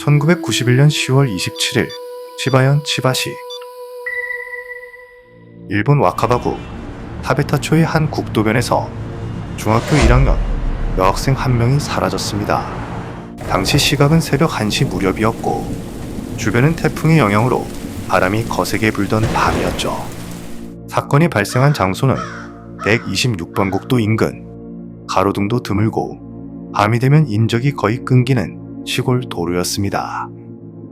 1991년 10월 27일 치바현 치바시. 일본 와카바구 타베타초의 한 국도변에서 중학교 1학년 여학생 한 명이 사라졌습니다. 당시 시각은 새벽 1시 무렵이었고 주변은 태풍의 영향으로 바람이 거세게 불던 밤이었죠. 사건이 발생한 장소는 126번 국도 인근. 가로등도 드물고 밤이 되면 인적이 거의 끊기는 시골 도로였습니다.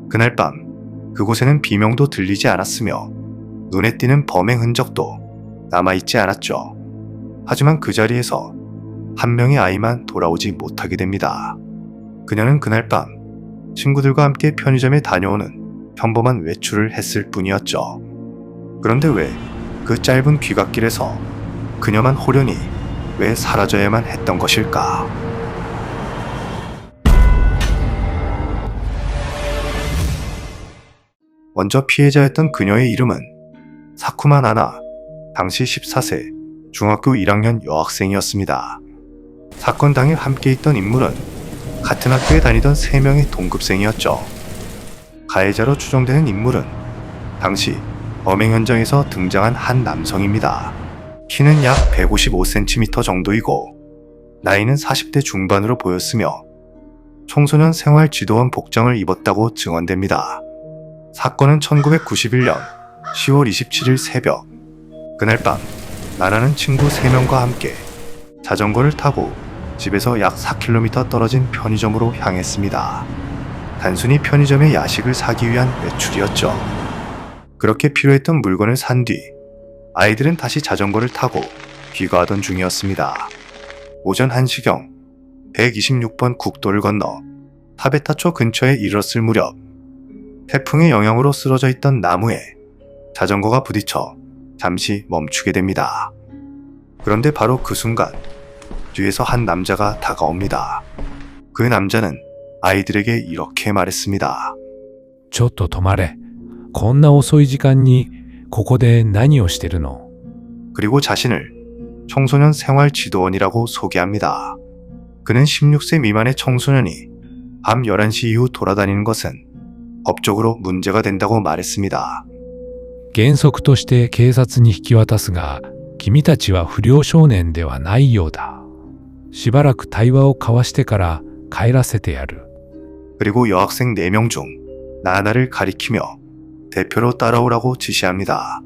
그날 밤 그곳에는 비명도 들리지 않았으며 눈에 띄는 범행 흔적도 남아있지 않았죠. 하지만 그 자리에서 한 명의 아이만 돌아오지 못하게 됩니다. 그녀는 그날 밤 친구들과 함께 편의점에 다녀오는 평범한 외출을 했을 뿐이었죠. 그런데 왜 그 짧은 귀갓길에서 그녀만 호련히 왜 사라져야만 했던 것일까? 먼저 피해자였던 그녀의 이름은 사쿠마 나나, 당시 14세 중학교 1학년 여학생이었습니다. 사건 당일 함께 있던 인물은 같은 학교에 다니던 3명의 동급생이었죠. 가해자로 추정되는 인물은 당시 범행 현장에서 등장한 한 남성입니다. 키는 약 155cm 정도이고 나이는 40대 중반으로 보였으며 청소년 생활지도원 복장을 입었다고 증언됩니다. 사건은 1991년 10월 27일 새벽. 그날 밤 나나는 친구 3명과 함께 자전거를 타고 집에서 약 4km 떨어진 편의점으로 향했습니다. 단순히 편의점에 야식을 사기 위한 외출이었죠. 그렇게 필요했던 물건을 산 뒤 아이들은 다시 자전거를 타고 귀가하던 중이었습니다. 오전 1시경 126번 국도를 건너 타베타초 근처에 이르렀을 무렵 태풍의 영향으로 쓰러져 있던 나무에 자전거가 부딪혀 잠시 멈추게 됩니다. 그런데 바로 그 순간 뒤에서 한 남자가 다가옵니다. 그 남자는 아이들에게 이렇게 말했습니다. ちょっと止まれ。こんな遅い時間にここで何をしてるの? 그리고 자신을 청소년 생활지도원이라고 소개합니다. 그는 16세 미만의 청소년이 밤 11시 이후 돌아다니는 것은 법적으로 문제가 된다고 말했습니다. 原則として警察に引き渡すが、君たちは不良少年ではないようだ。しばらく対話を交わしてから帰らせてやる。 그리고 여학생 4명 중 나나를 가리키며 대표로 따라오라고 지시합니다.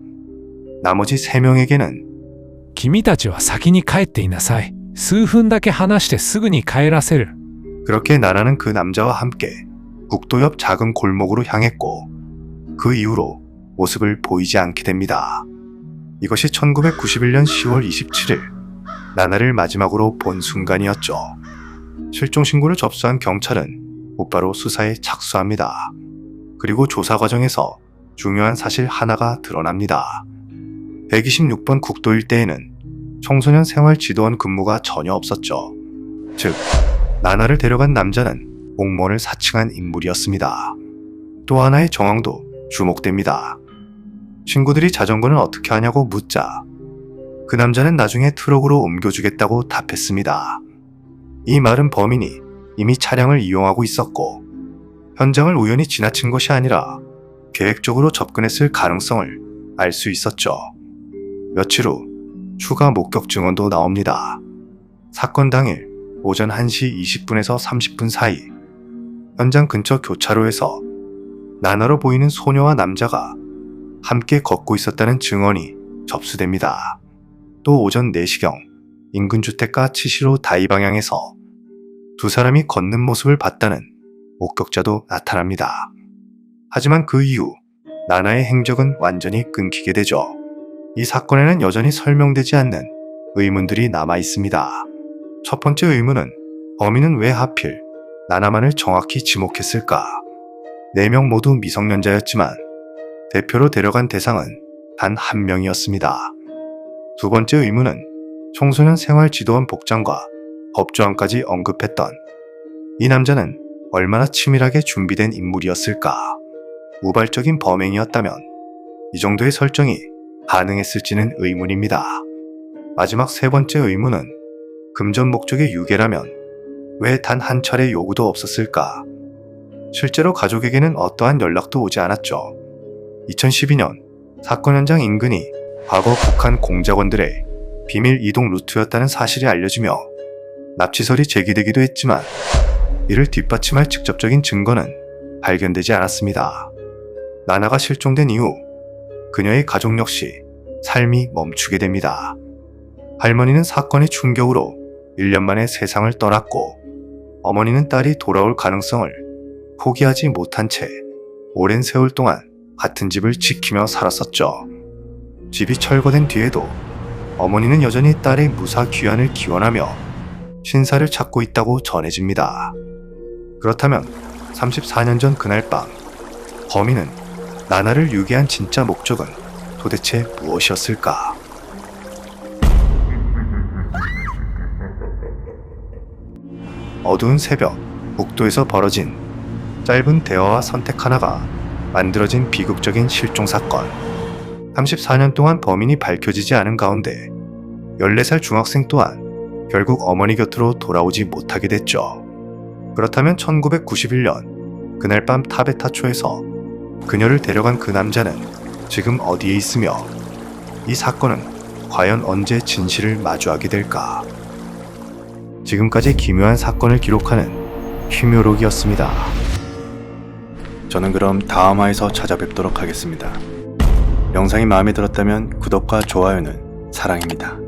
나머지 3명에게는 君たちは先に帰っていなさい。数分だけ話してすぐに帰らせる。 그렇게 나나는 그 남자와 함께 국도 옆 작은 골목으로 향했고 그 이후로 모습을 보이지 않게 됩니다. 이것이 1991년 10월 27일 나나를 마지막으로 본 순간이었죠. 실종 신고를 접수한 경찰은 곧바로 수사에 착수합니다. 그리고 조사 과정에서 중요한 사실 하나가 드러납니다. 126번 국도 일대에는 청소년 생활지도원 근무가 전혀 없었죠. 즉, 나나를 데려간 남자는 공무원을 사칭한 인물이었습니다. 또 하나의 정황도 주목됩니다. 친구들이 자전거는 어떻게 하냐고 묻자 그 남자는 나중에 트럭으로 옮겨주겠다고 답했습니다. 이 말은 범인이 이미 차량을 이용하고 있었고 현장을 우연히 지나친 것이 아니라 계획적으로 접근했을 가능성을 알 수 있었죠. 며칠 후 추가 목격 증언도 나옵니다. 사건 당일 오전 1시 20분에서 30분 사이 현장 근처 교차로에서 나나로 보이는 소녀와 남자가 함께 걷고 있었다는 증언이 접수됩니다. 또 오전 4시경 인근 주택가 치시로 다이 방향에서 두 사람이 걷는 모습을 봤다는 목격자도 나타납니다. 하지만 그 이후 나나의 행적은 완전히 끊기게 되죠. 이 사건에는 여전히 설명되지 않는 의문들이 남아 있습니다. 첫 번째 의문은 범인은 왜 하필 나나만을 정확히 지목했을까? 4명 모두 미성년자였지만 대표로 데려간 대상은 단 1명이었습니다. 두 번째 의문은 청소년 생활지도원 복장과 법조항까지 언급했던 이 남자는 얼마나 치밀하게 준비된 인물이었을까? 우발적인 범행이었다면 이 정도의 설정이 가능했을지는 의문입니다. 마지막 세 번째 의문은 금전 목적의 유괴라면 왜 단 한 차례 요구도 없었을까? 실제로 가족에게는 어떠한 연락도 오지 않았죠. 2012년 사건 현장 인근이 과거 북한 공작원들의 비밀 이동 루트였다는 사실이 알려지며 납치설이 제기되기도 했지만 이를 뒷받침할 직접적인 증거는 발견되지 않았습니다. 나나가 실종된 이후 그녀의 가족 역시 삶이 멈추게 됩니다. 할머니는 사건의 충격으로 1년 만에 세상을 떠났고 어머니는 딸이 돌아올 가능성을 포기하지 못한 채 오랜 세월 동안 같은 집을 지키며 살았었죠. 집이 철거된 뒤에도 어머니는 여전히 딸의 무사 귀환을 기원하며 신사를 찾고 있다고 전해집니다. 그렇다면 34년 전 그날 밤 범인은 나나를 유괴한 진짜 목적은 도대체 무엇이었을까? 어두운 새벽, 북도에서 벌어진 짧은 대화와 선택 하나가 만들어진 비극적인 실종 사건. 34년 동안 범인이 밝혀지지 않은 가운데 14살 중학생 또한 결국 어머니 곁으로 돌아오지 못하게 됐죠. 그렇다면 1991년 그날 밤 타베타초에서 그녀를 데려간 그 남자는 지금 어디에 있으며 이 사건은 과연 언제 진실을 마주하게 될까? 지금까지 기묘한 사건을 기록하는 희묘록이었습니다. 저는 그럼 다음 화에서 찾아뵙도록 하겠습니다. 영상이 마음에 들었다면 구독과 좋아요는 사랑입니다.